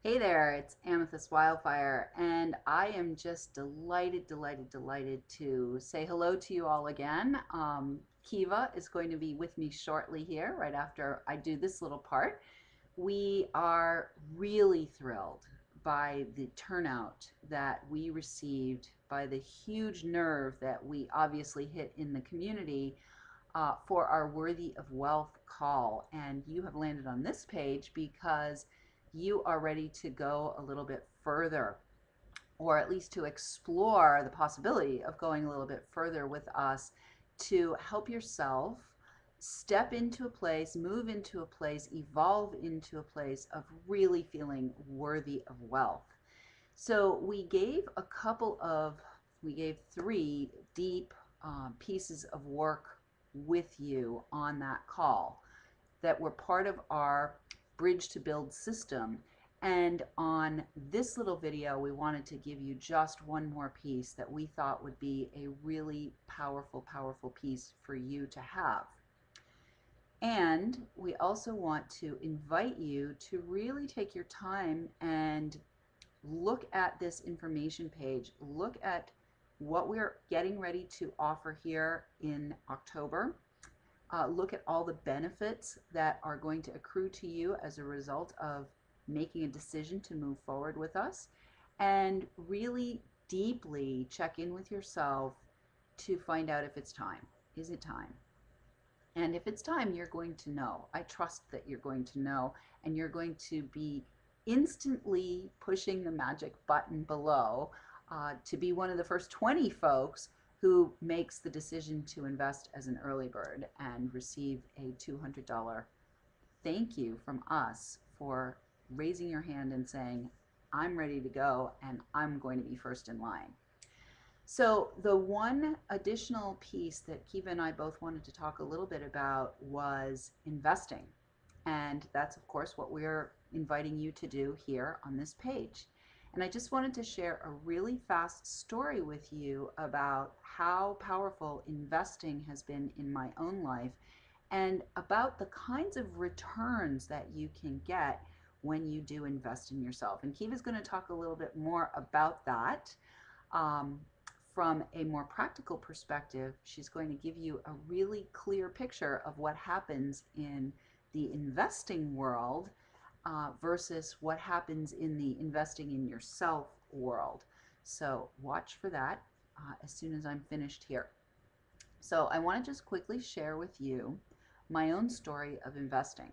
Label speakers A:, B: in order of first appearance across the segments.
A: Hey there, it's Amethyst Wildfire, and I am just delighted to say hello to you all again. Kiva is going to be with me shortly here, right after I do this little part. We are really thrilled by the turnout that we received, by the huge nerve that we obviously hit in the community for our Worthy of Wealth call. And you have landed on this page because you are ready to go a little bit further, or at least to explore the possibility of going a little bit further with us to help yourself step into a place, move into a place, evolve into a place of really feeling worthy of wealth. So we gave three deep pieces of work with you on that call that were part of our Bridge to Build system. And on this little video, we wanted to give you just one more piece that we thought would be a really powerful piece for you to have. And we also want to invite you to really take your time and look at this information page. Look at what we're getting ready to offer here in October. Look at all the benefits that are going to accrue to you as a result of making a decision to move forward with us, and really deeply check in with yourself to find out if it's time. Is it time? And if it's time, you're going to know. I trust that you're going to know, and you're going to be instantly pushing the magic button below to be one of the first 20 folks who makes the decision to invest as an early bird and receive a $200 thank you from us for raising your hand and saying, I'm ready to go and I'm going to be first in line. So the one additional piece that Kiva and I both wanted to talk a little bit about was investing. And that's, of course, what we're inviting you to do here on this page. And I just wanted to share a really fast story with you about how powerful investing has been in my own life and about the kinds of returns that you can get when you do invest in yourself. And Kiva's going to talk a little bit more about that. From a more practical perspective, she's going to give you a really clear picture of what happens in the investing world versus what happens in the investing in yourself world. So watch for that as soon as I'm finished here. So I want to just quickly share with you my own story of investing.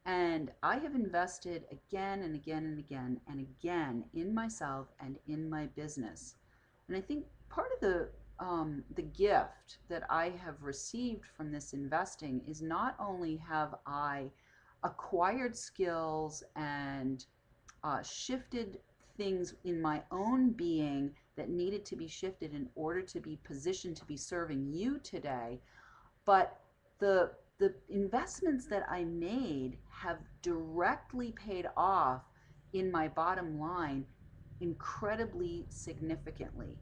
A: And I have invested again and again and again and again in myself and in my business. And I think part of the gift that I have received from this investing is not only have I acquired skills and shifted things in my own being that needed to be shifted in order to be positioned to be serving you today, but the investments that I made have directly paid off in my bottom line incredibly significantly.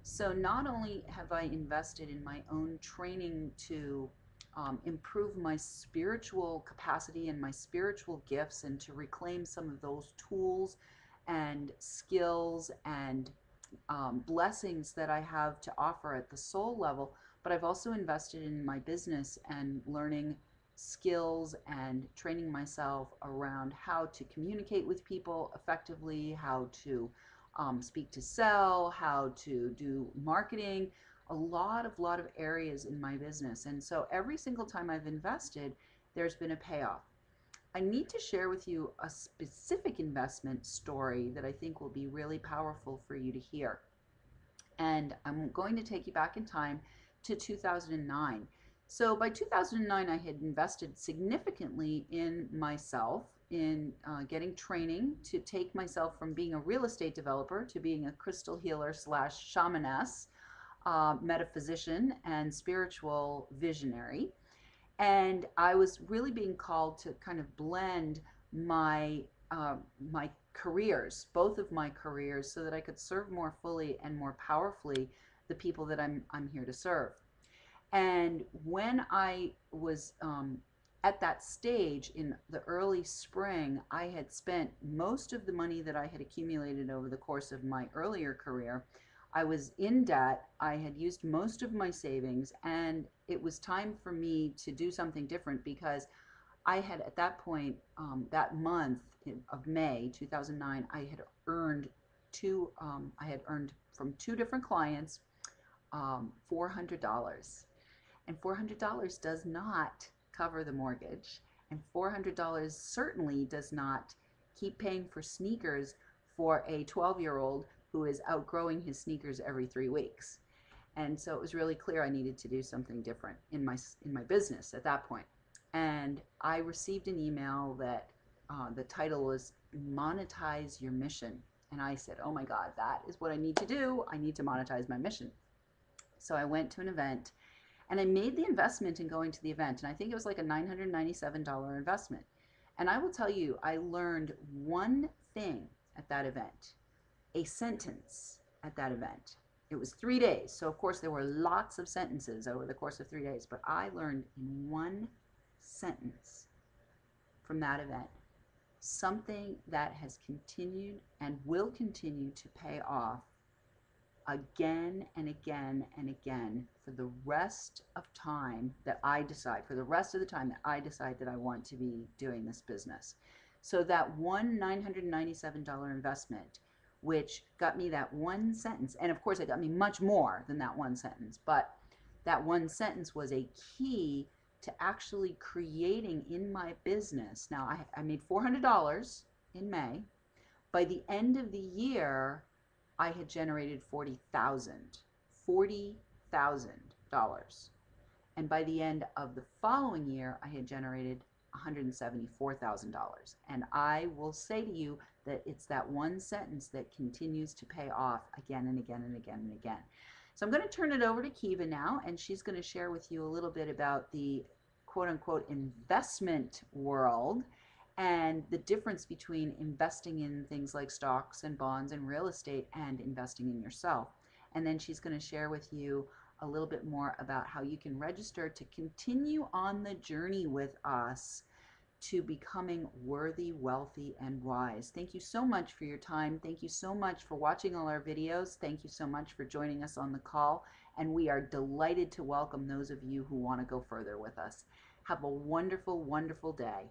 A: So not only have I invested in my own training to improve my spiritual capacity and my spiritual gifts and to reclaim some of those tools and skills and blessings that I have to offer at the soul level, but I've also invested in my business and learning skills and training myself around how to communicate with people effectively, how to speak to sell, how to do marketing, a lot of areas in my business. And so every single time I've invested, there's been a payoff. I need to share with you a specific investment story that I think will be really powerful for you to hear. And I'm going to take you back in time to 2009. So by 2009, I had invested significantly in myself, in getting training to take myself from being a real estate developer to being a crystal healer slash shamaness, metaphysician, and spiritual visionary. And I was really being called to kind of blend my careers, both of my careers, so that I could serve more fully and more powerfully the people that I'm here to serve. And when I was at that stage in the early spring, I had spent most of the money that I had accumulated over the course of my earlier career. I was in debt. I had used most of my savings, and it was time for me to do something different because I had at that point, that month of May 2009, I had earned from two different clients $400. And $400 does not cover the mortgage. And $400 certainly does not keep paying for sneakers for a 12-year-old who is outgrowing his sneakers every 3 weeks. And so it was really clear I needed to do something different in my business at that point. And I received an email that the title was Monetize Your Mission. And I said, oh my God, that is what I need to do. I need to monetize my mission. So I went to an event and I made the investment in going to the event. And I think it was like a $997 investment. And I will tell you, I learned one thing at that event, a sentence at that event. It was 3 days. So, of course, there were lots of sentences over the course of 3 days. But I learned in one sentence from that event something that has continued and will continue to pay off again and again and again for the rest of time that I decide, for the rest of the time that I decide that I want to be doing this business. So that one $997 investment, which got me that one sentence, and of course it got me much more than that one sentence, but that one sentence was a key to actually creating in my business. Now I made $400 in May. By the end of the year, I had generated $40,000. And by the end of the following year, I had generated $174,000. And I will say to you that it's that one sentence that continues to pay off again and again and again and again. So I'm going to turn it over to Kiva now, and she's going to share with you a little bit about the quote unquote investment world and the difference between investing in things like stocks and bonds and real estate and investing in yourself. And then she's going to share with you a little bit more about how you can register to continue on the journey with us to becoming worthy, wealthy, and wise. Thank you so much for your time. Thank you so much for watching all our videos. Thank you so much for joining us on the call. And we are delighted to welcome those of you who want to go further with us. Have a wonderful, wonderful day.